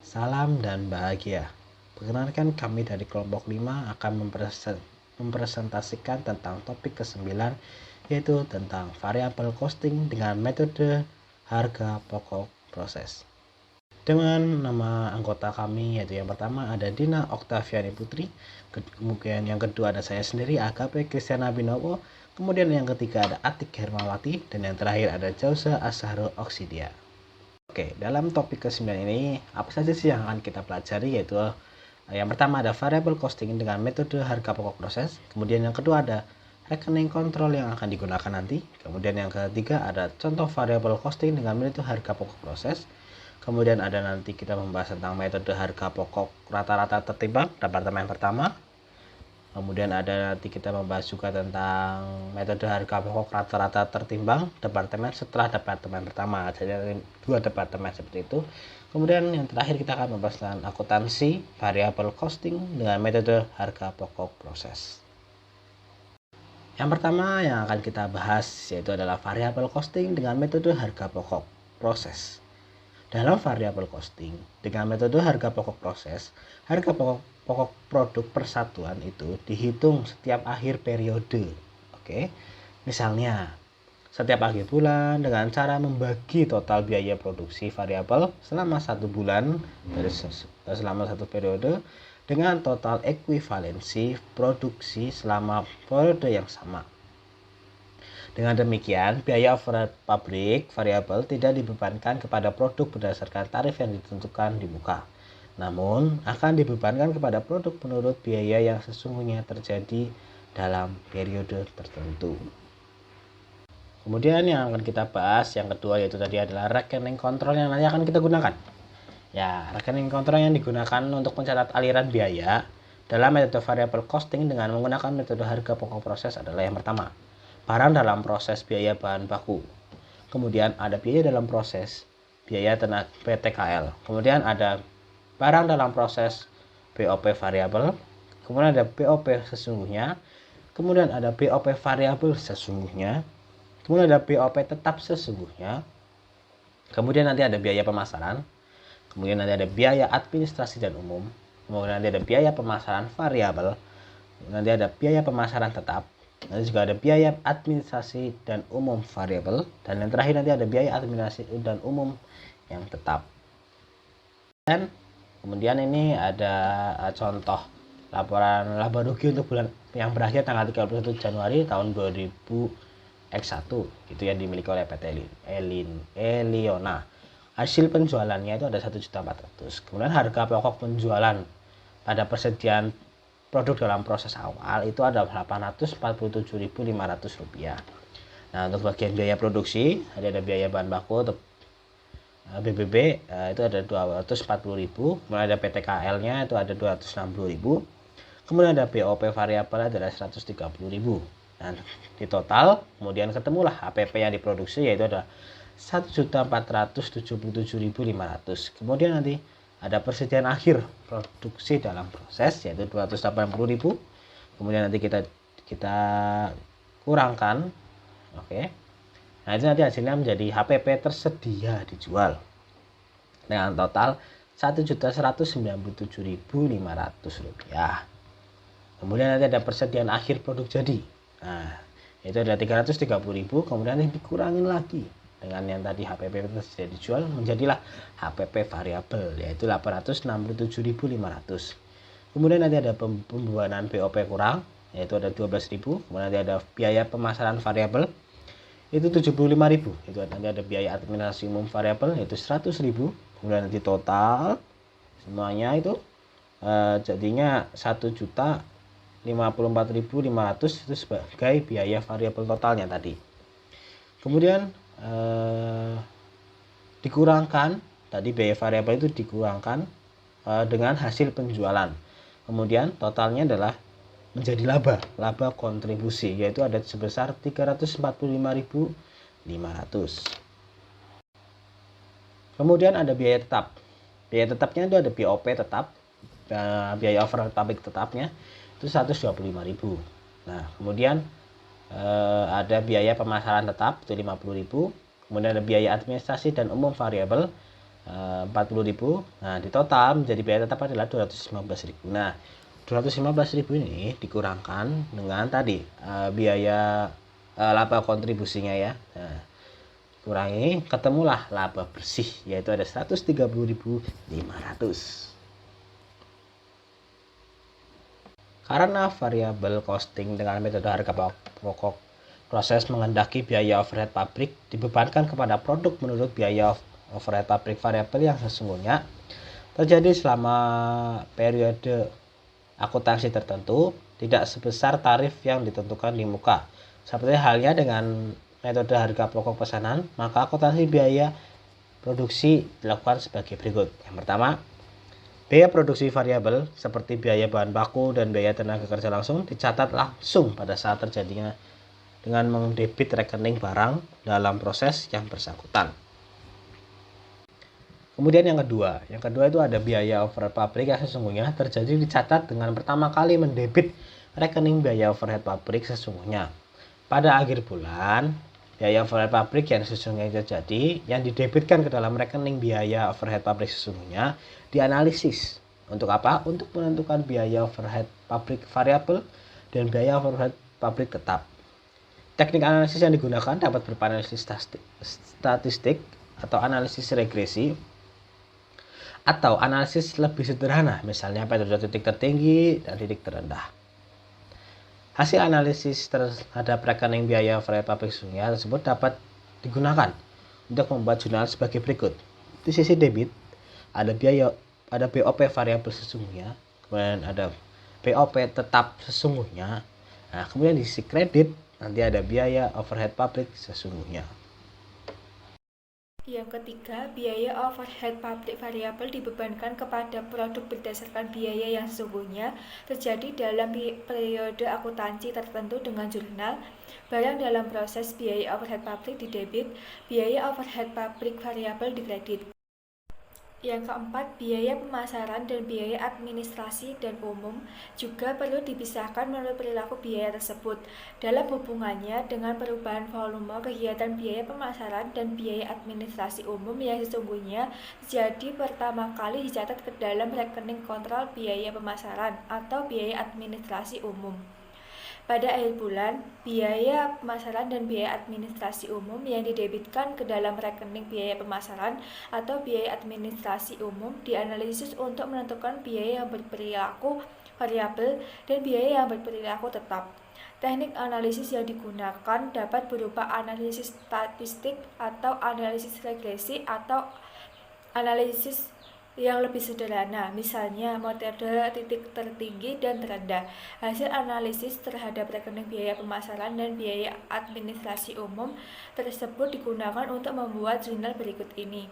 Salam dan bahagia. Perkenalkan, kami dari kelompok 5 akan mempresentasikan tentang topik ke-9, yaitu tentang variabel costing dengan metode harga pokok proses. Dengan nama anggota kami, yaitu yang pertama ada Dina Oktaviani Putri, kemudian yang kedua ada saya sendiri, Agape Kristiana Binowo, kemudian yang ketiga ada Atik Hermawati, dan yang terakhir ada Jausa Asharul Oksidia. Oke, dalam topik ke-9 ini, apa saja sih yang akan kita pelajari, yaitu yang pertama ada variable costing dengan metode harga pokok proses, kemudian yang kedua ada rekening kontrol yang akan digunakan nanti, kemudian yang ketiga ada contoh variable costing dengan metode harga pokok proses, kemudian ada nanti kita membahas tentang metode harga pokok rata-rata tertimbang, departemen pertama. Kemudian ada nanti kita membahas juga tentang metode harga pokok rata-rata tertimbang departemen setelah departemen pertama. Jadi 2 departemen seperti itu. Kemudian yang terakhir kita akan membahas tentang akuntansi variable costing dengan metode harga pokok proses. Yang pertama yang akan kita bahas yaitu adalah variable costing dengan metode harga pokok proses. Dalam variabel costing dengan metode harga pokok proses, harga pokok produk persatuan itu dihitung setiap akhir periode. Oke. Misalnya, setiap akhir bulan dengan cara membagi total biaya produksi variabel selama 1 bulan dari selama 1 periode dengan total ekuivalensi produksi selama periode yang sama. Dengan demikian, biaya overhead pabrik variabel tidak dibebankan kepada produk berdasarkan tarif yang ditentukan di muka, namun akan dibebankan kepada produk menurut biaya yang sesungguhnya terjadi dalam periode tertentu. Kemudian yang akan kita bahas yang kedua yaitu tadi adalah rekening kontrol yang nanti akan kita gunakan. Ya, rekening kontrol yang digunakan untuk mencatat aliran biaya dalam metode variable costing dengan menggunakan metode harga pokok proses adalah yang pertama, barang dalam proses biaya bahan baku. Kemudian ada biaya dalam proses biaya tenaga PTKL. Kemudian ada barang dalam proses BOP variabel. Kemudian ada BOP sesungguhnya. Kemudian ada BOP variabel sesungguhnya. Kemudian ada BOP tetap sesungguhnya. Kemudian nanti ada biaya pemasaran. Kemudian nanti ada biaya administrasi dan umum. Kemudian nanti ada biaya pemasaran variabel. Nanti ada biaya pemasaran tetap. Nanti juga ada biaya administrasi dan umum variabel, dan yang terakhir nanti ada biaya administrasi dan umum yang tetap. Dan kemudian ini ada contoh laporan laba rugi untuk bulan yang berakhir tanggal 31 Januari tahun 2000X1 itu yang dimiliki oleh PT Eliona. Hasil penjualannya itu ada 1.400.000. Kemudian harga pokok penjualan pada persediaan produk dalam proses awal itu ada Rp847.500. Nah, untuk bagian biaya produksi ada biaya bahan baku untuk BBB itu ada 240.000, kemudian ada PTKL-nya itu ada 260.000, kemudian ada BOP variabel adalah 130.000. Nah, di total kemudian ketemulah HPP yang diproduksi yaitu ada 1.477.500. Kemudian nanti ada persediaan akhir produksi dalam proses yaitu 280.000. Kemudian nanti kita kurangkan. Oke. Nah, itu nanti hasilnya menjadi HPP tersedia dijual dengan total Rp1.197.500. Kemudian nanti ada persediaan akhir produk jadi. Nah, itu ada 330.000, kemudian nanti dikurangin lagi dengan yang tadi HPP tersedia dijual menjadilah HPP variabel yaitu 867.500. Kemudian nanti ada pembuahan BOP kurang yaitu ada 12.000. Kemudian nanti ada biaya pemasaran variabel itu 75.000. Itu nanti ada biaya administrasi umum variabel yaitu 100.000. Kemudian nanti total semuanya itu jadinya 1.054.500 itu sebagai biaya variabel totalnya tadi. Kemudian dikurangkan tadi biaya variabel itu dikurangkan dengan hasil penjualan. Kemudian totalnya adalah menjadi laba kontribusi yaitu ada sebesar 345.500. Kemudian ada biaya tetap. Biaya tetapnya itu ada BOP tetap, biaya overhead pabrik tetapnya itu 125.000. Nah, kemudian ada biaya pemasaran tetap itu 50.000. Kemudian ada biaya administrasi dan umum variabel 40.000. Nah, di total menjadi biaya tetap adalah 215.000. Nah, 215.000 ini dikurangkan dengan tadi biaya laba kontribusinya ya. Nah, kurangi, ketemulah laba bersih, yaitu ada 130.500. Karena variabel costing dengan metode harga pokok proses menghendaki biaya overhead pabrik dibebankan kepada produk menurut biaya overhead pabrik variabel yang sesungguhnya terjadi selama periode akuntansi tertentu tidak sebesar tarif yang ditentukan di muka. Seperti halnya dengan metode harga pokok pesanan, maka akuntansi biaya produksi dilakukan sebagai berikut. Yang pertama, biaya produksi variabel seperti biaya bahan baku dan biaya tenaga kerja langsung dicatat langsung pada saat terjadinya dengan mendebit rekening barang dalam proses yang bersangkutan. Kemudian yang kedua itu ada biaya overhead pabrik yang sesungguhnya terjadi dicatat dengan pertama kali mendebit rekening biaya overhead pabrik sesungguhnya. Pada akhir bulan, biaya overhead pabrik yang sesungguhnya terjadi yang didebitkan ke dalam rekening biaya overhead pabrik sesungguhnya dianalisis. Untuk apa? Untuk menentukan biaya overhead pabrik variabel dan biaya overhead pabrik tetap. Teknik analisis yang digunakan dapat berupa analisis statistik atau analisis regresi atau analisis lebih sederhana, misalnya pada titik tertinggi dan titik terendah. Hasil analisis terhadap rekening biaya overhead pabrik sesungguhnya tersebut dapat digunakan untuk membuat jurnal sebagai berikut. Di sisi debit ada BOP variabel sesungguhnya, kemudian ada BOP tetap sesungguhnya. Nah, kemudian di sisi kredit nanti ada biaya overhead pabrik sesungguhnya. Yang ketiga, biaya overhead pabrik variabel dibebankan kepada produk berdasarkan biaya yang sesungguhnya terjadi dalam periode akuntansi tertentu dengan jurnal. Barang dalam proses biaya overhead pabrik didebit, biaya overhead pabrik variabel dikredit. Yang keempat, biaya pemasaran dan biaya administrasi dan umum juga perlu dipisahkan menurut perilaku biaya tersebut dalam hubungannya dengan perubahan volume kegiatan biaya pemasaran dan biaya administrasi umum yang sesungguhnya jadi pertama kali dicatat ke dalam rekening kontrol biaya pemasaran atau biaya administrasi umum. Pada akhir bulan, biaya pemasaran dan biaya administrasi umum yang didebitkan ke dalam rekening biaya pemasaran atau biaya administrasi umum dianalisis untuk menentukan biaya yang berperilaku variabel dan biaya yang berperilaku tetap. Teknik analisis yang digunakan dapat berupa analisis statistik atau analisis regresi atau analisis yang lebih sederhana, misalnya metode titik tertinggi dan terendah. Hasil analisis terhadap rekening biaya pemasaran dan biaya administrasi umum tersebut digunakan untuk membuat jurnal berikut ini.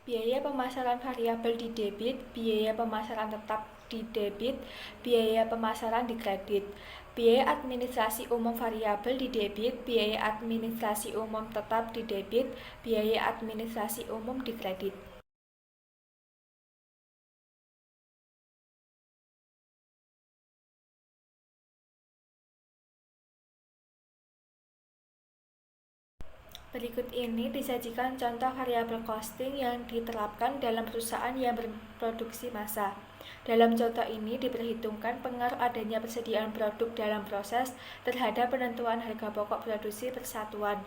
Biaya pemasaran variabel didebit, biaya pemasaran tetap didebit, biaya pemasaran dikredit. Biaya administrasi umum variabel didebit, biaya administrasi umum tetap didebit, biaya administrasi umum dikredit. Berikut ini disajikan contoh variabel costing yang diterapkan dalam perusahaan yang berproduksi massal. Dalam contoh ini diperhitungkan pengaruh adanya persediaan produk dalam proses terhadap penentuan harga pokok produksi persatuan.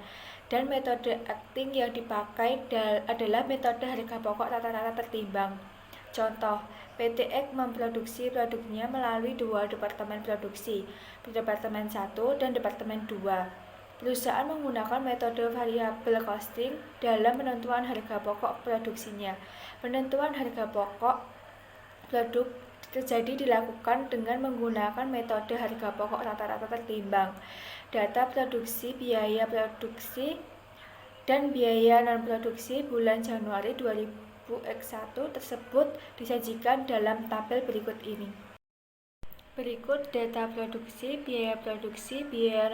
Dan metode acting yang dipakai adalah metode harga pokok rata-rata tertimbang. Contoh, PT X memproduksi produknya melalui dua departemen produksi, Departemen 1 dan Departemen 2. Perusahaan menggunakan metode variabel costing dalam penentuan harga pokok produksinya. Penentuan harga pokok produk terjadi dilakukan dengan menggunakan metode harga pokok rata-rata tertimbang. Data produksi, biaya produksi, dan biaya non-produksi bulan Januari 2001 tersebut disajikan dalam tabel berikut ini. Berikut data produksi, biaya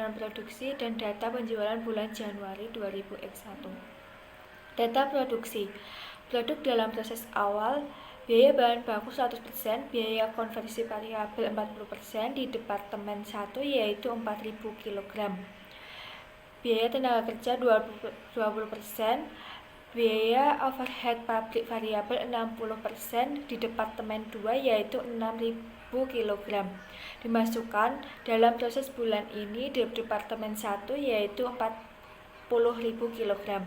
non-produksi, dan data penjualan bulan Januari 2001. Data produksi. Produk dalam proses awal, biaya bahan baku 100%, biaya konversi variabel 40% di Departemen 1 yaitu 4.000 kg. Biaya tenaga kerja 20%, Biaya overhead pabrik variabel 60% di Departemen 2 yaitu 6.000 kg. Dimasukkan dalam proses bulan ini di Departemen 1 yaitu 40.000 kg.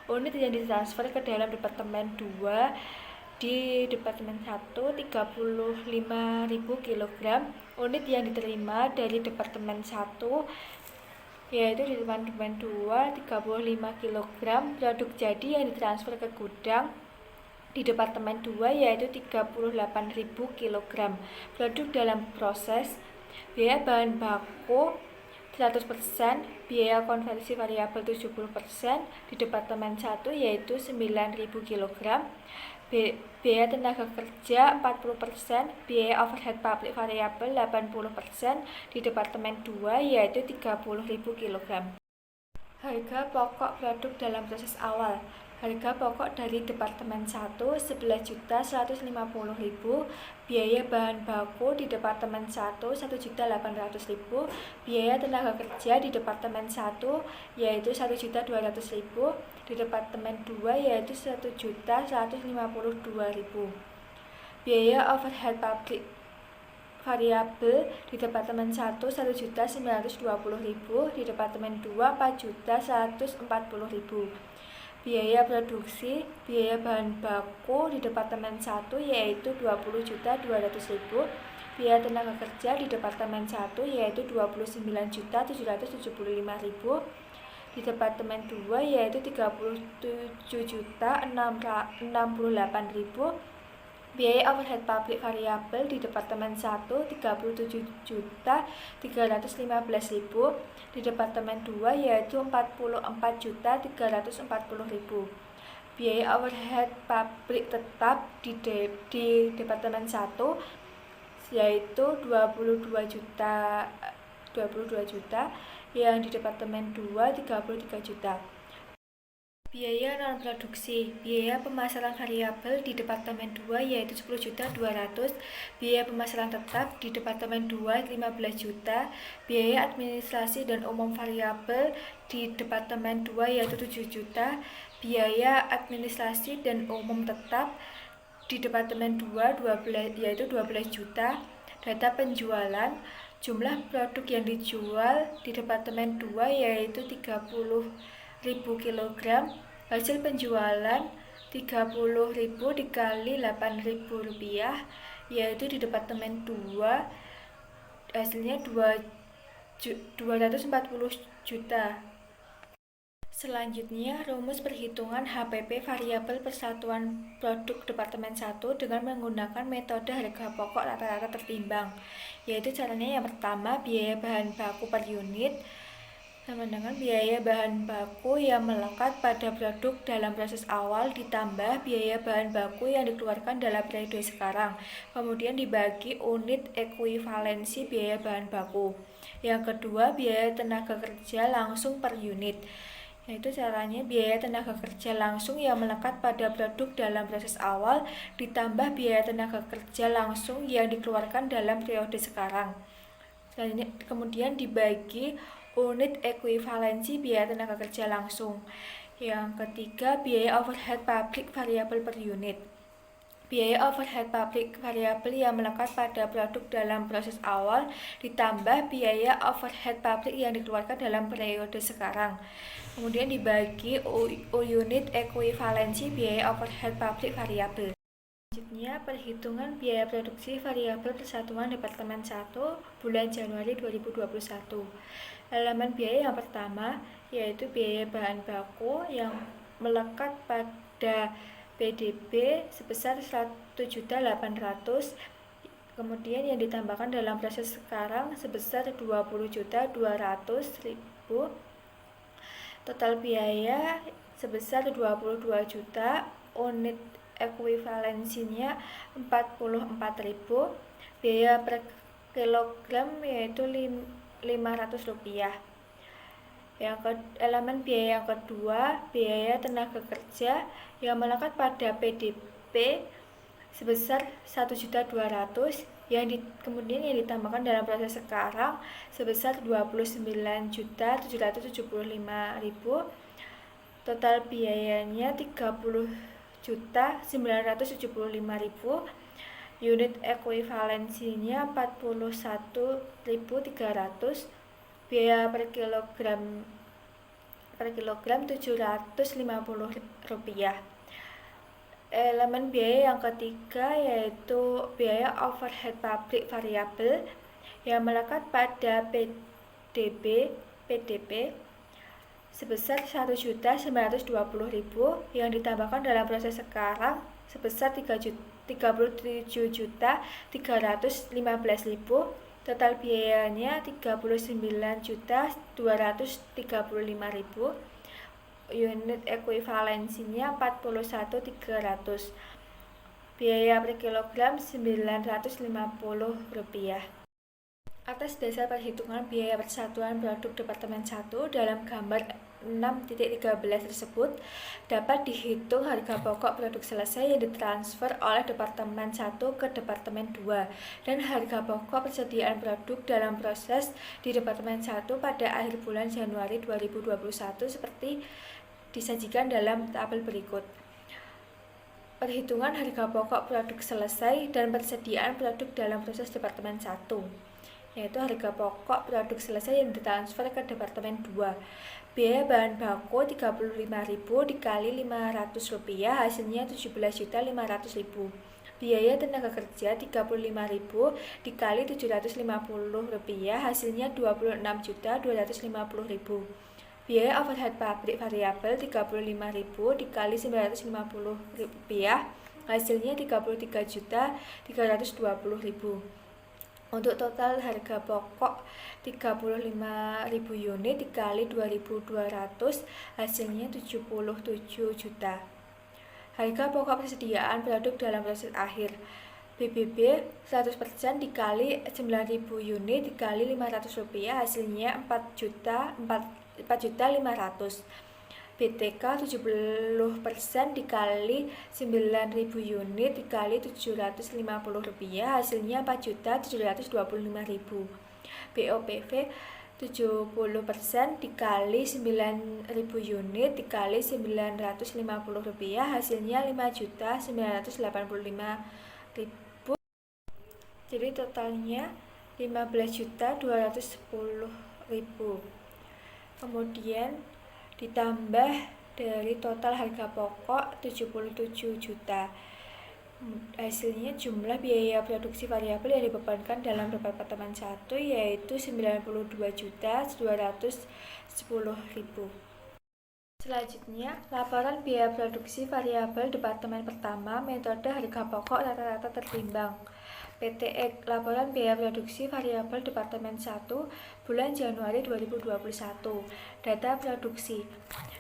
Unit yang ditransfer ke dalam Departemen 2 di Departemen 1 35.000 kg. Unit yang diterima dari Departemen 1 yaitu di Departemen 2 35 kg. Produk jadi yang ditransfer ke gudang di Departemen 2 yaitu 38.000 kg. Produk dalam proses, biaya bahan baku 100%, biaya konversi variabel 70% di Departemen 1 yaitu 9.000 kg. Biaya tenaga kerja 40%, biaya overhead pabrik variabel 80% di Departemen 2 yaitu 30.000 kg. Harga pokok produk dalam proses awal. Harga pokok dari Departemen 1 11.150.000, biaya bahan baku di Departemen 1 1.800.000, biaya tenaga kerja di Departemen 1 yaitu 1.200.000, di Departemen 2 yaitu 1.152.000. Biaya overhead pabrik variabel di Departemen 1 1.920.000, di Departemen 2 4.140.000. Biaya produksi, biaya bahan baku di Departemen 1 yaitu 20.200.000, biaya tenaga kerja di Departemen 1 yaitu 29.775.000, di Departemen 2 yaitu 37.668.000. Biaya overhead pabrik variabel di Departemen 1 37.315.000, di Departemen 2 yaitu 44.340.000. Biaya overhead pabrik tetap di Departemen 1 yaitu 22 juta, yang di Departemen 2 33 juta. Biaya non-produksi, biaya pemasaran variabel di Departemen 2 yaitu 10.200.000, biaya pemasaran tetap di Departemen 2 15 juta, biaya administrasi dan umum variabel di Departemen 2 yaitu 7 juta, biaya administrasi dan umum tetap di Departemen 2 yaitu 12 juta. Data penjualan, jumlah produk yang dijual di Departemen 2 yaitu 30.000 kg. Hasil penjualan 30.000 dikali 8.000 rupiah, yaitu di Departemen 2 hasilnya 240 juta. Selanjutnya, rumus perhitungan HPP variabel persatuan produk Departemen 1 dengan menggunakan metode harga pokok rata-rata tertimbang, yaitu caranya yang pertama, biaya bahan baku per unit sama dengan biaya bahan baku yang melekat pada produk dalam proses awal ditambah biaya bahan baku yang dikeluarkan dalam periode sekarang, kemudian dibagi unit ekuivalensi biaya bahan baku. Yang kedua, biaya tenaga kerja langsung per unit, yaitu caranya biaya tenaga kerja langsung yang melekat pada produk dalam proses awal ditambah biaya tenaga kerja langsung yang dikeluarkan dalam periode sekarang. Kemudian dibagi unit ekuivalensi biaya tenaga kerja langsung. Yang ketiga, biaya overhead pabrik variabel per unit. Biaya overhead pabrik variabel yang melekat pada produk dalam proses awal ditambah biaya overhead pabrik yang dikeluarkan dalam periode sekarang. Kemudian dibagi unit ekuivalensi biaya overhead pabrik variabel. Selanjutnya, perhitungan biaya produksi variabel persatuan Departemen 1 bulan Januari 2021. Elemen biaya yang pertama yaitu biaya bahan baku yang melekat pada PDB sebesar 1.800.000, kemudian yang ditambahkan dalam proses sekarang sebesar 20.200.000. Total biaya sebesar 22 juta, unit ekuivalensinya 44.000, biaya per kilogram yaitu 500 rupiah. Elemen biaya yang kedua, biaya tenaga kerja yang melekat pada PDB sebesar 1.200.000 kemudian yang ditambahkan dalam proses sekarang sebesar 29.775.000. Total biayanya 30.975.000. Unit ekuivalensinya 41.300. Biaya per kilogram Rp750. Elemen biaya yang ketiga yaitu biaya overhead pabrik variabel yang melekat pada PDP sebesar Rp1.920.000 yang ditambahkan dalam proses sekarang sebesar Rp39.315.000. Total biayanya Rp39.235.000. Unit ekuivalensinya 41.300. Biaya per kilogram Rp950. Atas dasar perhitungan biaya persatuan produk Departemen 1 dalam gambar 6.13 tersebut, dapat dihitung harga pokok produk selesai yang ditransfer oleh Departemen 1 ke Departemen 2 dan harga pokok persediaan produk dalam proses di Departemen 1 pada akhir bulan Januari 2021 seperti disajikan dalam tabel berikut. Perhitungan harga pokok produk selesai dan persediaan produk dalam proses Departemen 1, yaitu harga pokok produk selesai yang ditransfer ke Departemen 2. Biaya bahan baku Rp35.000 dikali Rp500 hasilnya Rp17.500.000. Biaya tenaga kerja Rp35.000 dikali Rp750 hasilnya Rp26.250.000. Biaya overhead pabrik variabel Rp35.000 dikali Rp950 hasilnya Rp33.320.000. Untuk total harga pokok 35.000 unit dikali 2.200 hasilnya 77 juta. Harga pokok persediaan produk dalam proses akhir BBB 100% dikali 9.000 unit dikali Rp500 hasilnya 4.500.000. BTK 70% dikali 9.000 unit dikali Rp750 hasilnya Rp4.725.000. BOPV 70% dikali 9.000 unit dikali Rp950 hasilnya Rp5.985.000. Jadi totalnya Rp15.210.000. Kemudian ditambah dari total harga pokok 77 juta. Hasilnya jumlah biaya produksi variabel yang dibebankan dalam Departemen 1 yaitu Rp92.210.000. Selanjutnya, laporan biaya produksi variabel Departemen pertama, metode harga pokok rata-rata tertimbang. PTX, laporan biaya produksi variabel Departemen 1 bulan Januari 2021. Data produksi.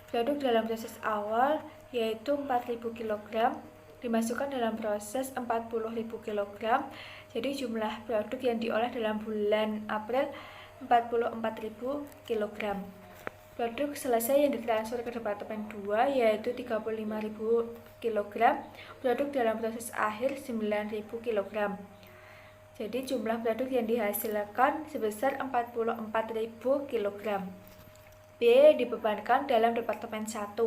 Produk dalam proses awal yaitu 4.000 kg dimasukkan dalam proses 40.000 kg. Jadi jumlah produk yang diolah dalam bulan April 44.000 kg. Produk selesai yang ditransfer ke Departemen 2 yaitu 35.000 kg. Produk dalam proses akhir 9.000 kg. Jadi jumlah produk yang dihasilkan sebesar 44.000 kg. Biaya yang dibebankan dalam Departemen 1.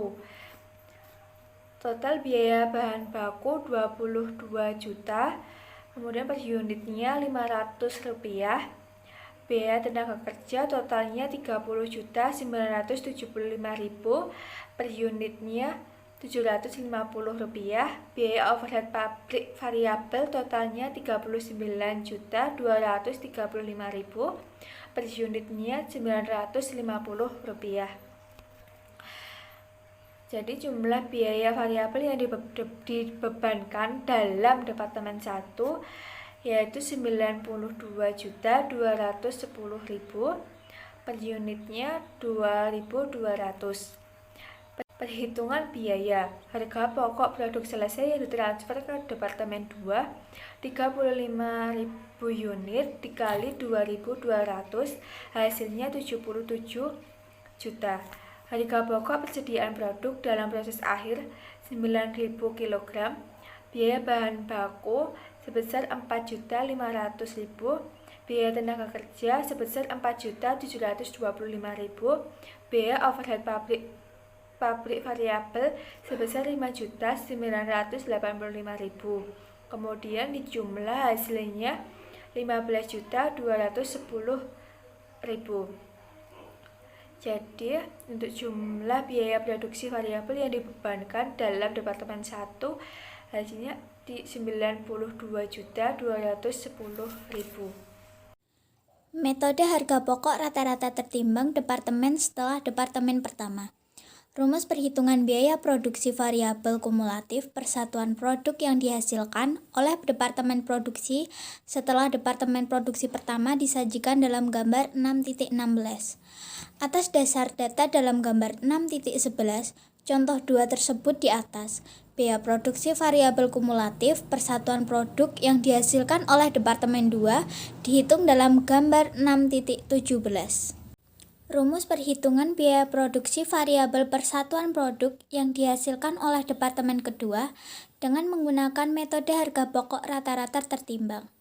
Total biaya bahan baku 22 juta. Kemudian per unitnya Rp500. Biaya tenaga kerja totalnya Rp30.975.000. Per unitnya Rp750. Biaya overhead pabrik variabel totalnya Rp39.235.000. Per unitnya Rp950. Jadi jumlah biaya variabel yang dibebankan dalam Departemen 1 yaitu Rp92.210.000. Per unitnya Rp2.200. Perhitungan biaya harga pokok produk selesai yang ditransfer ke Departemen 2 35.000 unit dikali 2.200 hasilnya 77 juta. Harga pokok persediaan produk dalam proses akhir 9.000 kg. Biaya bahan baku sebesar Rp4.500.000. Biaya tenaga kerja sebesar Rp4.725.000. Biaya overhead pabrik pabrik variabel sebesar 5.985.000. Kemudian dijumlah hasilnya 15.210.000. Jadi, untuk jumlah biaya produksi variabel yang dibebankan dalam Departemen 1 hasilnya di 92.210.000. Metode harga pokok rata-rata tertimbang departemen setelah departemen pertama. Rumus perhitungan biaya produksi variabel kumulatif persatuan produk yang dihasilkan oleh departemen produksi setelah departemen produksi pertama disajikan dalam gambar 6.16. Atas dasar data dalam gambar 6.11, contoh 2 tersebut di atas, biaya produksi variabel kumulatif persatuan produk yang dihasilkan oleh departemen 2 dihitung dalam gambar 6.17. Rumus perhitungan biaya produksi variabel persatuan produk yang dihasilkan oleh departemen kedua dengan menggunakan metode harga pokok rata-rata tertimbang.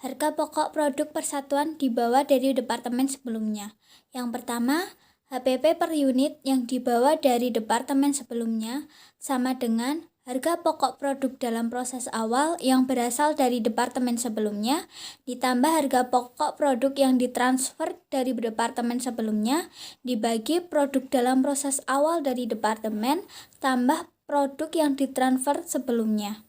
Harga pokok produk persatuan dibawa dari departemen sebelumnya. Yang pertama, HPP per unit yang dibawa dari departemen sebelumnya sama dengan harga pokok produk dalam proses awal yang berasal dari departemen sebelumnya, ditambah harga pokok produk yang ditransfer dari departemen sebelumnya, dibagi produk dalam proses awal dari departemen, tambah produk yang ditransfer sebelumnya.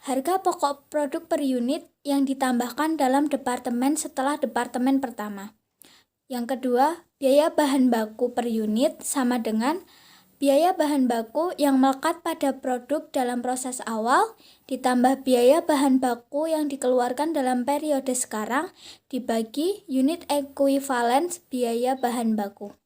Harga pokok produk per unit yang ditambahkan dalam departemen setelah departemen pertama. Yang kedua, biaya bahan baku per unit sama dengan biaya bahan baku yang melekat pada produk dalam proses awal ditambah biaya bahan baku yang dikeluarkan dalam periode sekarang dibagi unit ekuivalens biaya bahan baku.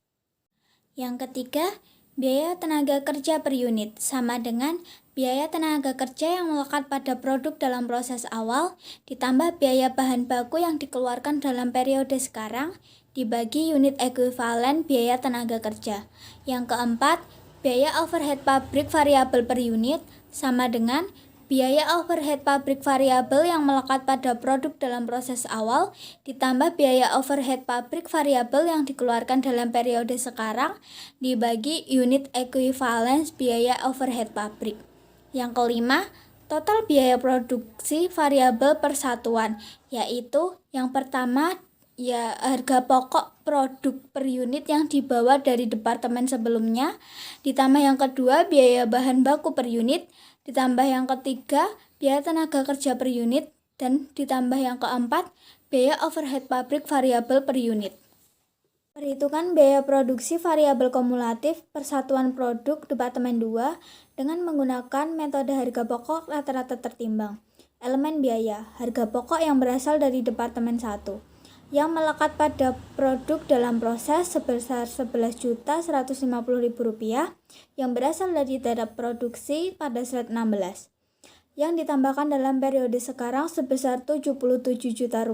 Yang ketiga, biaya tenaga kerja per unit sama dengan biaya tenaga kerja yang melekat pada produk dalam proses awal ditambah biaya bahan baku yang dikeluarkan dalam periode sekarang dibagi unit ekuivalen biaya tenaga kerja. Yang keempat, biaya overhead pabrik variabel per unit sama dengan biaya overhead pabrik variabel yang melekat pada produk dalam proses awal ditambah biaya overhead pabrik variabel yang dikeluarkan dalam periode sekarang dibagi unit ekuivalens biaya overhead pabrik. Yang kelima, total biaya produksi variabel persatuan, yaitu yang pertama harga pokok produk per unit yang dibawa dari departemen sebelumnya, ditambah yang kedua biaya bahan baku per unit, ditambah yang ketiga biaya tenaga kerja per unit, dan ditambah yang keempat biaya overhead pabrik variabel per unit. Perhitungan biaya produksi variabel kumulatif persatuan produk departemen 2 dengan menggunakan metode harga pokok rata-rata tertimbang. Elemen biaya, harga pokok yang berasal dari departemen 1. Yang melekat pada produk dalam proses sebesar Rp11.150.000 yang berasal dari data produksi pada slide 16 yang ditambahkan dalam periode sekarang sebesar Rp77 juta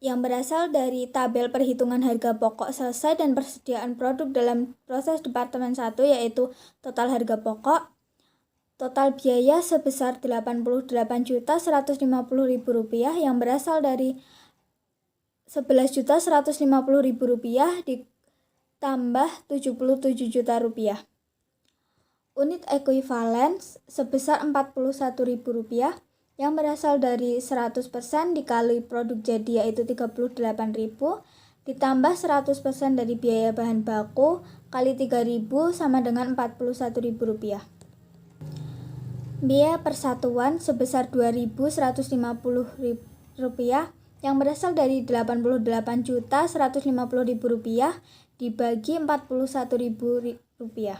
yang berasal dari tabel perhitungan harga pokok selesai dan persediaan produk dalam proses departemen 1 yaitu total harga pokok, total biaya sebesar Rp88.150.000 yang berasal dari Rp11.150.000 ditambah Rp77 juta. Unit ekuivalens sebesar Rp41.000 yang berasal dari 100% dikali produk jadi yaitu Rp38.000 ditambah 100% dari biaya bahan baku kali Rp3.000 sama dengan Rp41.000. Biaya persatuan sebesar Rp2.150.000 yang berasal dari Rp88.150.000 dibagi Rp41.000.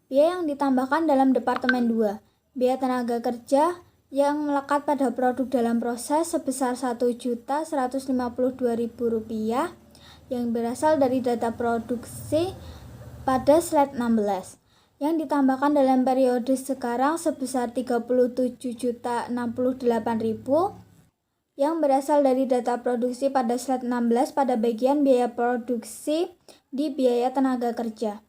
Biaya yang ditambahkan dalam departemen 2. Biaya tenaga kerja yang melekat pada produk dalam proses sebesar Rp1.152.000 yang berasal dari data produksi pada slide 16. Yang ditambahkan dalam periode sekarang sebesar Rp37.068.000 yang berasal dari data produksi pada slide 16 pada bagian biaya produksi di biaya tenaga kerja.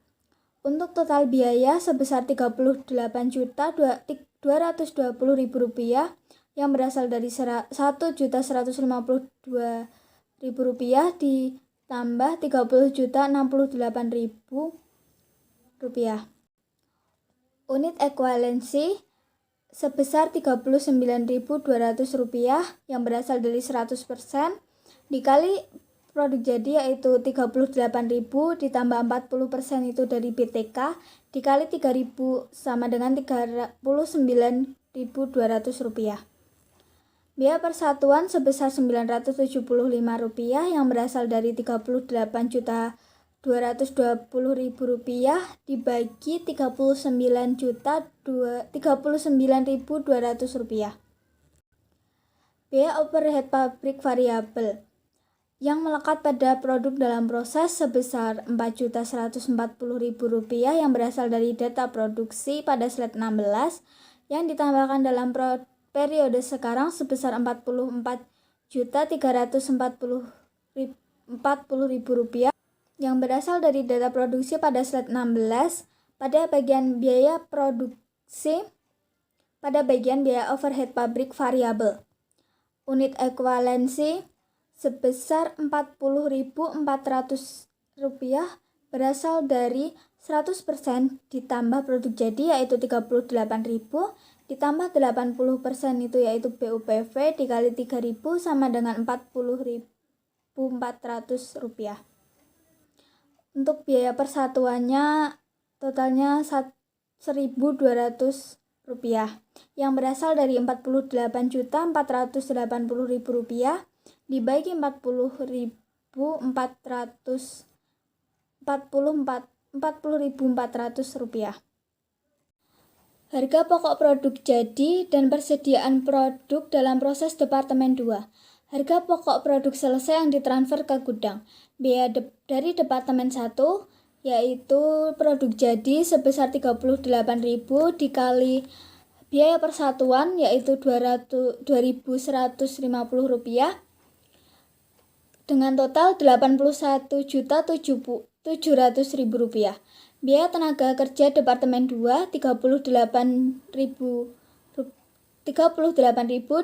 Untuk total biaya sebesar Rp38.220.000 yang berasal dari Rp1.150.000 ditambah Rp30.068.000 Unit ekuivalensi sebesar Rp39.200 yang berasal dari 100% dikali produk jadi yaitu 38.000 ditambah 40% itu dari BTK dikali 3.000 sama dengan Rp39.200. Biaya persatuan sebesar Rp975 yang berasal dari Rp38.220.000 dibagi Rp39.200. Biaya overhead pabrik variabel yang melekat pada produk dalam proses sebesar Rp4.140.000 yang berasal dari data produksi pada slide 16 yang ditambahkan dalam periode sekarang sebesar Rp44.340.000 yang berasal dari data produksi pada slide 16 pada bagian biaya produksi pada bagian biaya overhead pabrik variabel. Unit ekuivalensi sebesar Rp40.400 berasal dari 100% ditambah produk jadi yaitu 38.000 ditambah 80% itu yaitu BUPV dikali 3.000 sama dengan Rp40.400. Untuk biaya persatuannya totalnya Rp1.200 yang berasal dari Rp48.480.000 dibagi Rp40.400. Harga pokok produk jadi dan persediaan produk dalam proses Departemen 2. Harga pokok produk selesai yang ditransfer ke gudang. Biaya dari Departemen 1 yaitu produk jadi sebesar Rp38.000 dikali biaya persatuan yaitu Rp2.150 dengan total Rp81.700.000. Biaya tenaga kerja Departemen 2 Rp38.000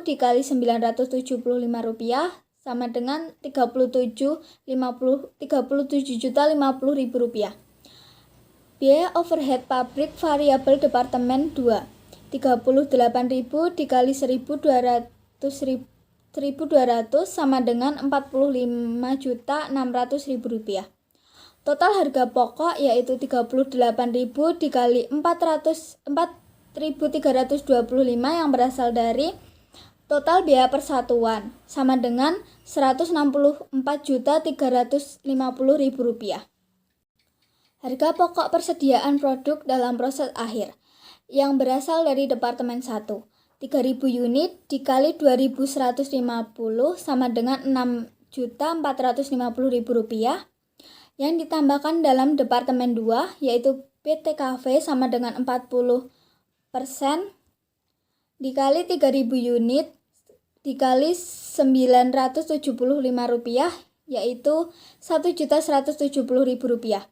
dikali Rp975 sama dengan Rp37.050.000. Biaya overhead pabrik variabel Departemen 2 Rp38.000 dikali Rp1.200 sama dengan Rp45.600.000. Total harga pokok yaitu Rp38.000 dikali Rp4.325 yang berasal dari total biaya persatuan sama dengan Rp164.350.000. Harga pokok persediaan produk dalam proses akhir yang berasal dari Departemen 1 3.000 unit dikali 2.150 sama dengan Rp6.450.000 yang ditambahkan dalam Departemen 2 yaitu PTKV sama dengan 40% dikali 3.000 unit dikali Rp975 yaitu Rp1.170.000.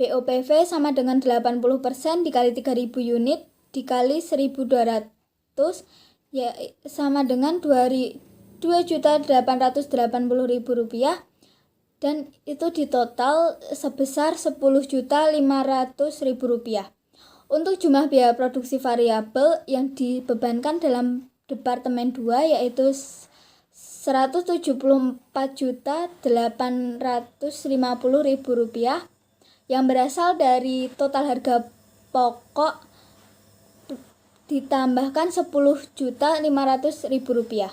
BOPV sama dengan 80% dikali 3.000 unit dikali 1.200 ya sama dengan Rp2.880.000 dan itu di total sebesar Rp10.500.000. Untuk jumlah biaya produksi variabel yang dibebankan dalam Departemen 2 yaitu Rp174.850.000 yang berasal dari total harga pokok ditambahkan Rp10.500.000.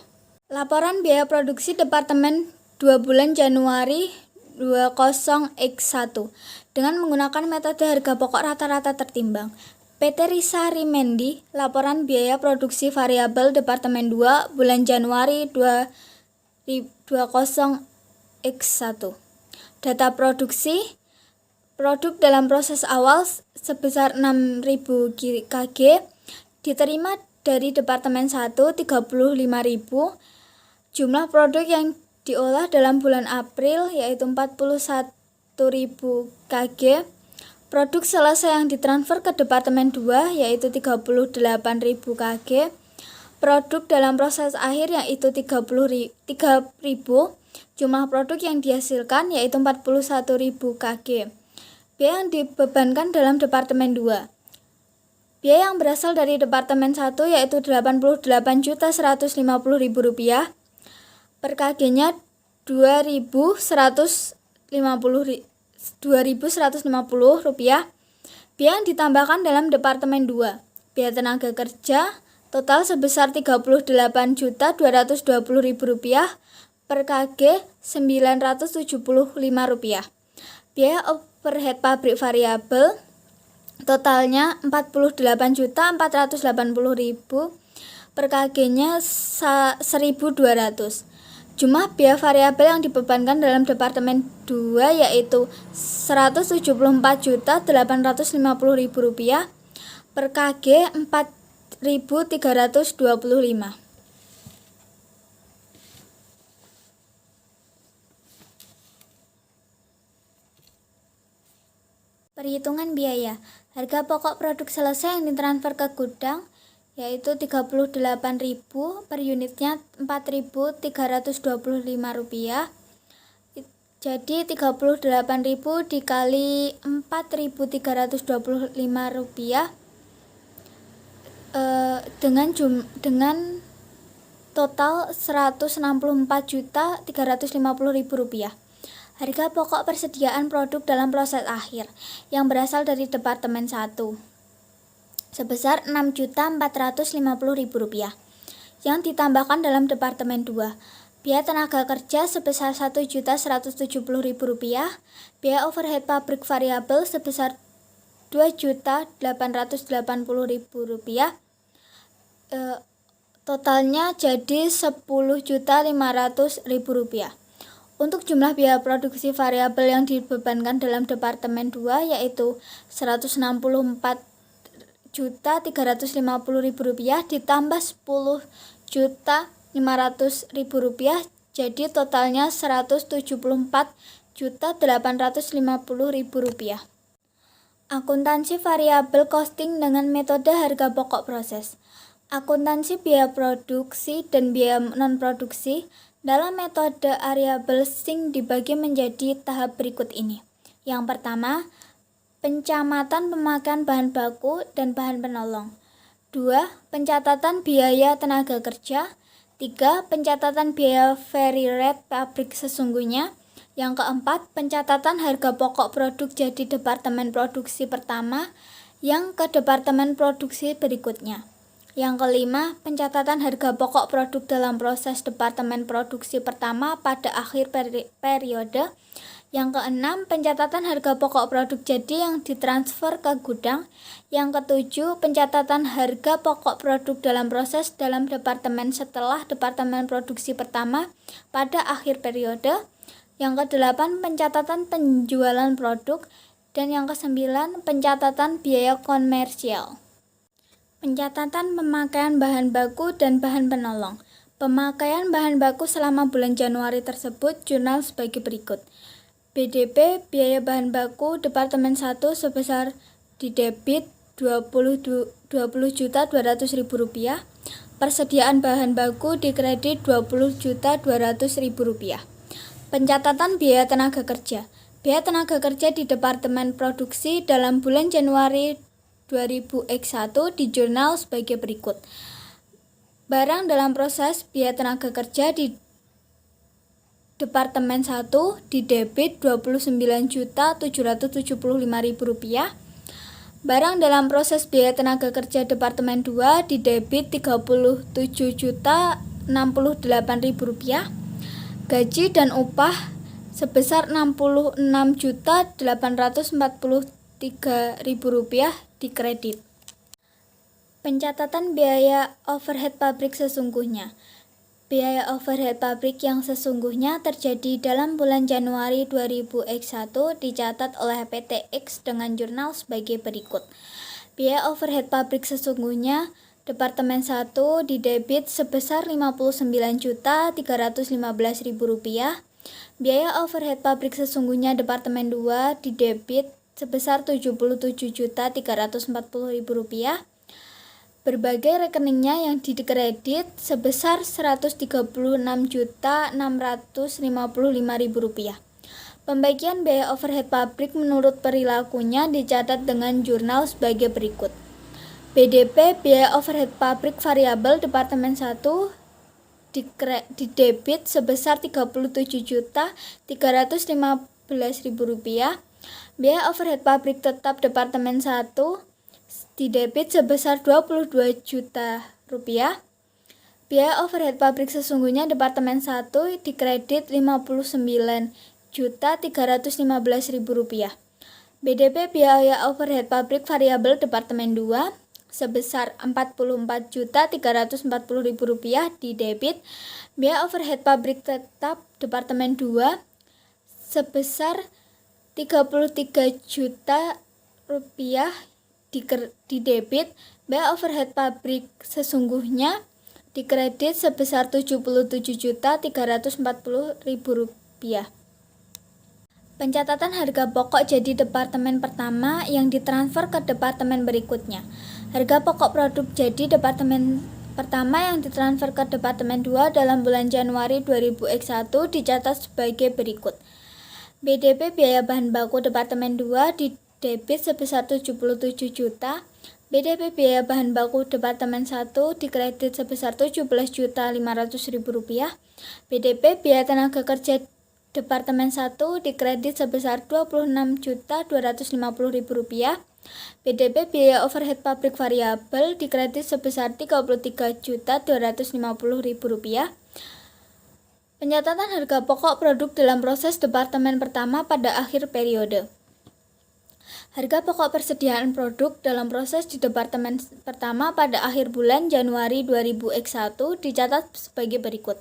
Laporan biaya produksi Departemen 2 bulan Januari 20X1 dengan menggunakan metode harga pokok rata-rata tertimbang. PT Risa Rimendi, laporan biaya produksi variabel Departemen 2 bulan Januari 20X1. Data produksi produk dalam proses awal sebesar 6.000 kg diterima dari Departemen 1 35.000. Jumlah produk yang diolah dalam bulan April yaitu 41.000 kg. Produk selesai yang ditransfer ke Departemen 2 yaitu 38.000 kg. Produk dalam proses akhir yaitu 3.000. Jumlah produk yang dihasilkan yaitu 41.000 kg. Biaya yang dibebankan dalam Departemen 2. Biaya yang berasal dari Departemen 1 yaitu Rp88.150.000, per KG-nya Rp2.150. Biaya yang ditambahkan dalam Departemen 2. Biaya tenaga kerja total sebesar Rp33.220.000, per KG Rp975. Biaya overhead pabrik variabel totalnya Rp48.480.000, per KG-nya Rp1.200. Jumlah biaya variabel yang dibebankan dalam Departemen 2 yaitu Rp174.850.000, per KG Rp4.325. Perhitungan biaya. Harga pokok produk selesai yang ditransfer ke gudang yaitu Rp38.000, per unitnya Rp4.325. Jadi Rp38.000 dikali Rp4.325 dengan total Rp164.350.000. Harga pokok persediaan produk dalam proses akhir yang berasal dari Departemen 1 sebesar Rp6.450.000 yang ditambahkan dalam Departemen 2. Biaya tenaga kerja sebesar Rp1.170.000, biaya overhead pabrik variabel sebesar Rp2.880.000, totalnya jadi Rp10.500.000. Untuk jumlah biaya produksi variabel yang dibebankan dalam Departemen 2 yaitu Rp164.350.000 ditambah Rp10.500.000, jadi totalnya Rp174.850.000. Akuntansi variabel costing dengan metode harga pokok proses. Akuntansi biaya produksi dan biaya non-produksi dalam metode variabel sing dibagi menjadi tahap berikut ini. Yang pertama, pencamatan pemakaian bahan baku dan bahan penolong. 2. Pencatatan biaya tenaga kerja. 3. Pencatatan biaya very rate pabrik sesungguhnya. Yang keempat, pencatatan harga pokok produk jadi Departemen Produksi pertama yang ke Departemen Produksi berikutnya. Yang kelima, pencatatan harga pokok produk dalam proses Departemen Produksi pertama pada akhir periode. Yang keenam, pencatatan harga pokok produk jadi yang ditransfer ke gudang. Yang ketujuh, pencatatan harga pokok produk dalam proses dalam departemen setelah Departemen Produksi pertama pada akhir periode. Yang kedelapan, pencatatan penjualan produk. Dan yang kesembilan, pencatatan biaya komersial. Pencatatan pemakaian bahan baku dan bahan penolong. Pemakaian bahan baku selama bulan Januari tersebut jurnal sebagai berikut. BDP biaya bahan baku Departemen 1 sebesar di debit Rp20.200.000, persediaan bahan baku di kredit Rp20.200.000. Pencatatan biaya tenaga kerja. Biaya tenaga kerja di Departemen Produksi dalam bulan Januari 2000X1 di jurnal sebagai berikut. Barang dalam proses biaya tenaga kerja di Departemen 1 di debit Rp29.775.000. Barang dalam proses biaya tenaga kerja Departemen 2 di debit Rp37.068.000. Gaji dan upah sebesar Rp66.843.000 di kredit. Pencatatan biaya overhead pabrik sesungguhnya. Biaya overhead pabrik yang sesungguhnya terjadi dalam bulan Januari 2000X1 dicatat oleh PT X dengan jurnal sebagai berikut. Biaya overhead pabrik sesungguhnya Departemen 1 di debit sebesar Rp59.315.000. Biaya overhead pabrik sesungguhnya Departemen 2 di debit sebesar Rp77.340.000. Berbagai rekeningnya yang dikredit sebesar Rp136.655.000. Pembagian biaya overhead pabrik menurut perilakunya dicatat dengan jurnal sebagai berikut. BDP biaya overhead pabrik variabel Departemen 1 didebit sebesar Rp37.315.000. Biaya overhead pabrik tetap Departemen 1 didebit sebesar Rp22 juta. Biaya overhead pabrik sesungguhnya Departemen 1 dikredit Rp59.315.000. BDP biaya overhead pabrik variabel Departemen 2 sebesar Rp44.340.000 didebit. Biaya overhead pabrik tetap Departemen 2 sebesar Rp33 juta didebit. Biaya overhead pabrik sesungguhnya dikredit sebesar Rp77.340.000. Pencatatan harga pokok jadi departemen pertama yang ditransfer ke departemen berikutnya. Harga pokok produk jadi departemen pertama yang ditransfer ke departemen 2 dalam bulan Januari 2001 dicatat sebagai berikut. BDP biaya bahan baku departemen 2 didebit sebesar Rp77 juta. BDP biaya bahan baku Departemen 1 dikredit sebesar Rp17.500.000. BDP biaya tenaga kerja Departemen 1 dikredit sebesar Rp26.250.000. BDP biaya overhead pabrik variabel dikredit sebesar Rp33.250.000. Pencatatan harga pokok produk dalam proses departemen pertama pada akhir periode. Harga pokok persediaan produk dalam proses di departemen pertama pada akhir bulan Januari 2001 dicatat sebagai berikut.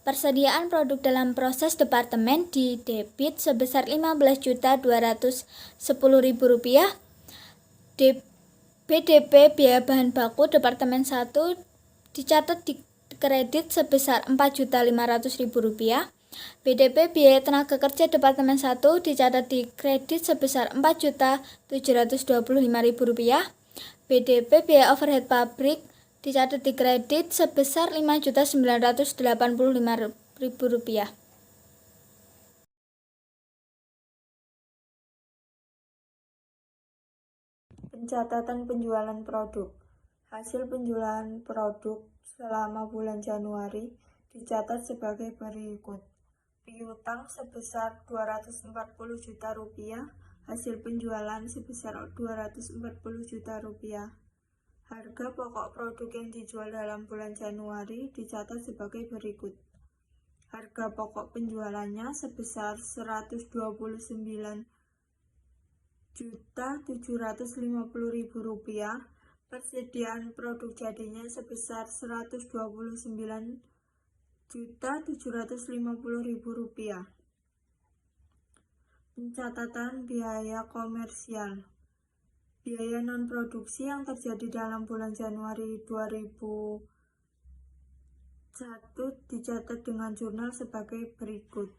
Persediaan produk dalam proses departemen didebit sebesar Rp15.210.000. BDP biaya bahan baku Departemen 1 dicatat di kredit sebesar Rp4.500.000. BDP biaya tenaga kerja Departemen 1 dicatat di kredit sebesar Rp4.725.000. BDP biaya overhead pabrik dicatat di kredit sebesar Rp5.985.000. Pencatatan penjualan produk. Hasil penjualan produk selama bulan Januari dicatat sebagai berikut. Piutang sebesar Rp240 juta, hasil penjualan sebesar Rp240 juta. Harga pokok produk yang dijual dalam bulan Januari dicatat sebagai berikut. Harga pokok penjualannya sebesar Rp129.750.000, persediaan produk jadinya sebesar Rp129.750.000. Pencatatan biaya komersial. Biaya non-produksi yang terjadi dalam bulan Januari 2001 dicatat dengan jurnal sebagai berikut.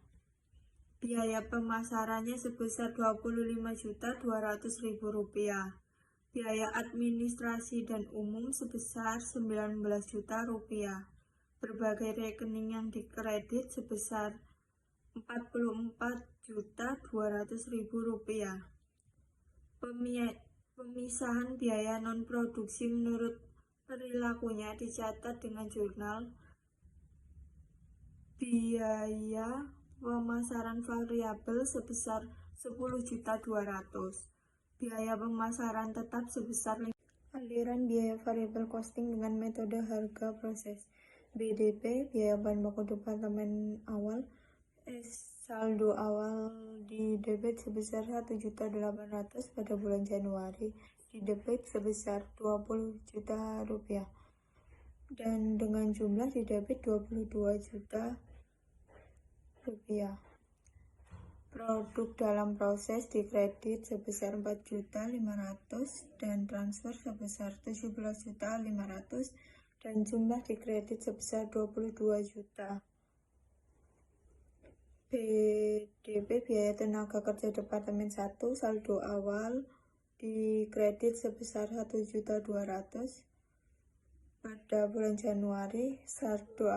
Biaya pemasarannya sebesar Rp25.200.000. Biaya administrasi dan umum sebesar Rp19 juta. Berbagai rekening yang dikredit sebesar Rp44.200.000. Pemisahan biaya non-produksi menurut perilakunya dicatat dengan jurnal. Biaya pemasaran variabel sebesar Rp10.200.000. Biaya pemasaran tetap sebesar aliran biaya variabel costing dengan metode harga proses. BDP biaya bahan baku departemen awal saldo awal di debit sebesar Rp1.800.000 pada bulan Januari, di debit sebesar Rp20 juta dan dengan jumlah di debit Rp22 juta. Produk dalam proses dikredit sebesar Rp4.500.000 dan transfer sebesar Rp17.500.000 dan jumlah dikredit sebesar Rp22 juta. BDP biaya tenaga kerja Departemen 1 saldo awal dikredit sebesar Rp1.200.000 pada bulan Januari. Saldo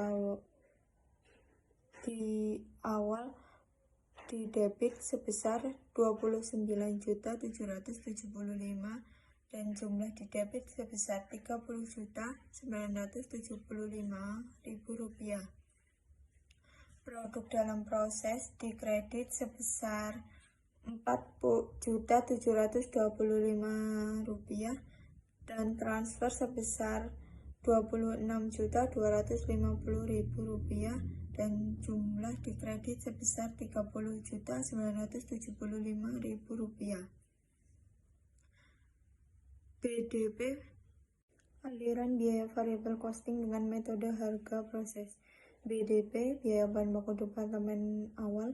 di awal didebit sebesar 29.775.000 dan jumlah didebit sebesar 30.975.000 rupiah. Produk dalam proses dikredit sebesar 4.725.000 rupiah dan transfer sebesar 26.250.000 rupiah dan jumlah dikredit sebesar 30.975.000 rupiah. BDP aliran biaya variabel costing dengan metode harga proses. BDP biaya bahan baku departemen awal,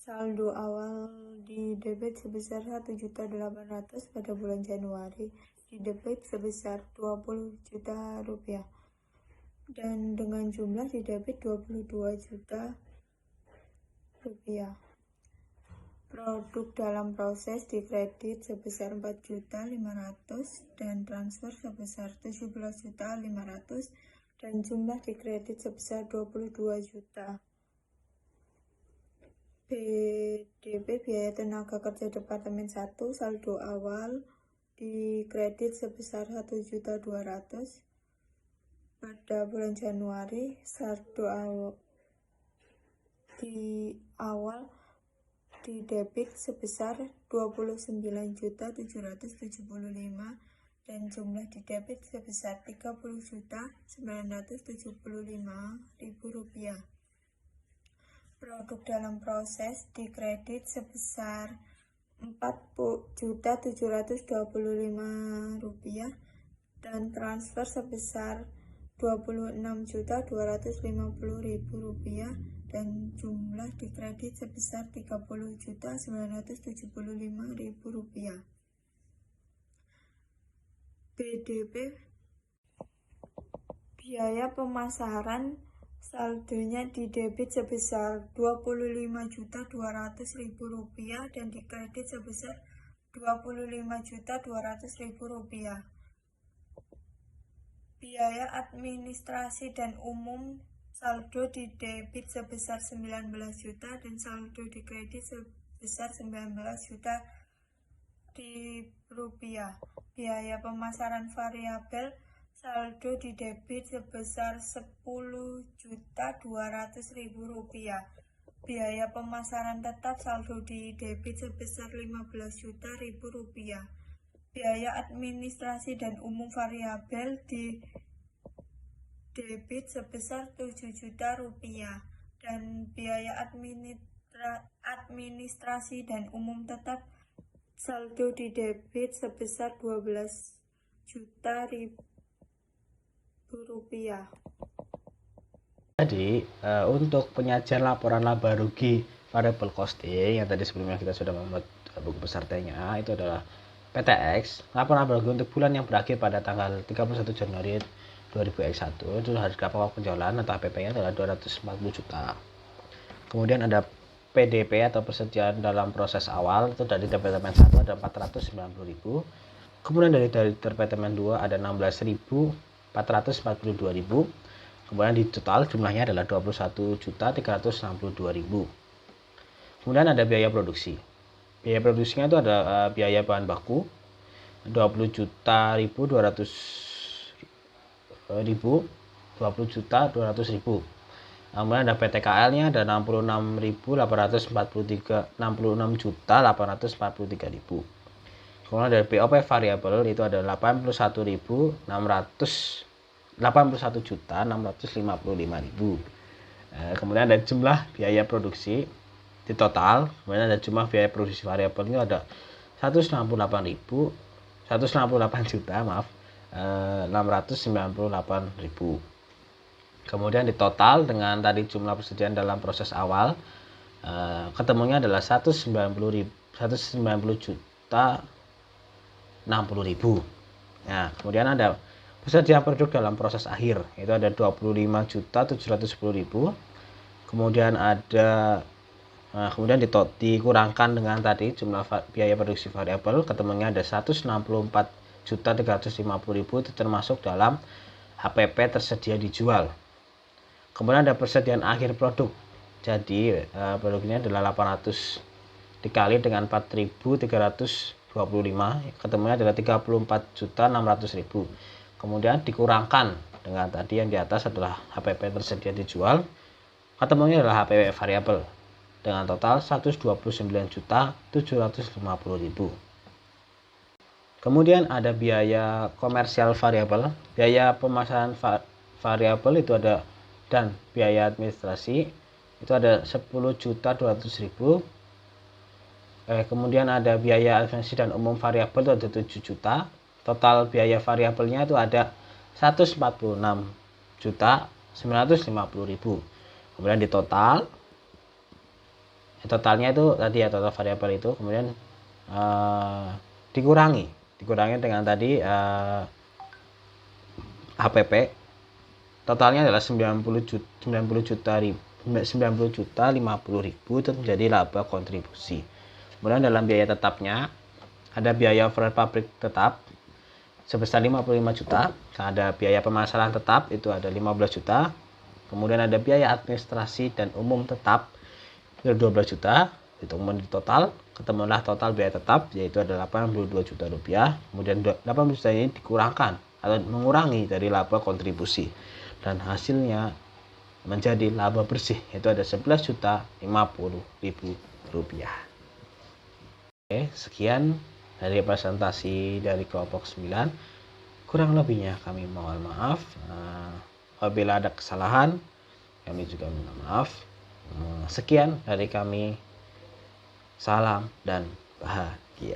saldo awal di debit sebesar 1.800.000 pada bulan Januari, di debit sebesar 20 juta rupiah dan dengan jumlah di debit 22 juta rupiah. Produk dalam proses dikredit sebesar 4.500.000 dan transfer sebesar 17.500.000 dan jumlah dikredit sebesar 22 juta. BDP biaya tenaga kerja departemen 1 saldo awal dikredit sebesar 1.200.000 pada bulan Januari, saldo awal di debit sebesar 29.775.000 dan jumlah di debit sebesar 30.975.000 rupiah. Produk dalam proses dikredit sebesar 4.725.000 rupiah dan transfer sebesar 26.250.000 rupiah dan jumlah dikredit sebesar 30.975.000 rupiah. BDP biaya pemasaran saldonya di debit sebesar 25.200.000 rupiah dan dikredit sebesar 25.200.000 rupiah. Biaya administrasi dan umum saldo di debit sebesar 19 juta dan saldo di kredit sebesar 19 juta rupiah. Biaya pemasaran variabel saldo di debit sebesar 10.200.000 rupiah. Biaya pemasaran tetap saldo di debit sebesar 15 juta rupiah. Biaya administrasi dan umum variabel di debit sebesar 7 juta rupiah dan biaya administrasi dan umum tetap saldo di debit sebesar 12 juta rupiah. Jadi untuk penyajian laporan laba rugi variable costing yang tadi sebelumnya kita sudah membuat buku pesertanya, itu adalah PTX, laporan laba rugi untuk bulan yang berakhir pada tanggal 31 Januari 2021, itu harga pokok penjualan atau HPP-nya adalah 240 juta. Kemudian ada PDP atau persediaan dalam proses awal, itu dari departemen 1 ada 490.000. Kemudian dari departemen 2 ada 16.442.000. Kemudian di total jumlahnya adalah 21.362.000. Kemudian ada biaya produksi. Biaya produksinya itu ada biaya bahan baku 20.200.000. Kemudian ada PTKL-nya ada 66.843.000. Kemudian dari BOP variabel itu ada 81.655.000. Kemudian ada jumlah biaya produksi di total. Kemudian ada jumlah biaya produksi variabel itu ada 698.000. Kemudian di total dengan tadi jumlah persediaan dalam proses awal ketemunya adalah 190.060.000. Nah, kemudian ada persediaan produk dalam proses akhir itu ada 25.710.000. Kemudian ada kemudian dikurangkan dengan tadi jumlah biaya produksi variabel ketemunya ada 164.350.000, itu termasuk dalam HPP tersedia dijual. Kemudian ada persediaan akhir produk Jadi produknya adalah 800 dikali dengan 4.325, ketemunya adalah 34.600.000. Kemudian dikurangkan dengan tadi yang di atas adalah HPP tersedia dijual, ketemunya adalah HPP variabel dengan total 129.750.000. Kemudian ada biaya komersial variabel, biaya pemasaran variabel itu ada, dan biaya administrasi itu ada 10.200.000. Kemudian ada biaya administrasi dan umum variabel itu ada 7 juta. Total biaya variabelnya itu ada 146.950.000. Kemudian di totalnya itu tadi ya, total variabel itu kemudian dikurangi dengan tadi HPP. Totalnya adalah 90.050.000 itu menjadi laba kontribusi. Kemudian dalam biaya tetapnya ada biaya overhead pabrik tetap sebesar 55 juta, ada biaya pemasaran tetap itu ada 15 juta, kemudian ada biaya administrasi dan umum tetap itu 12 juta. Kemudian di total ketemulah total biaya tetap yaitu ada 82 juta rupiah. Kemudian 80 juta ini dikurangkan atau mengurangi dari laba kontribusi dan hasilnya menjadi laba bersih yaitu ada 11.050.000 rupiah. Oke, sekian dari presentasi dari kelompok 9. Kurang lebihnya kami mohon maaf. Apabila ada kesalahan kami juga minta maaf. Sekian dari kami. Salam dan bahagia.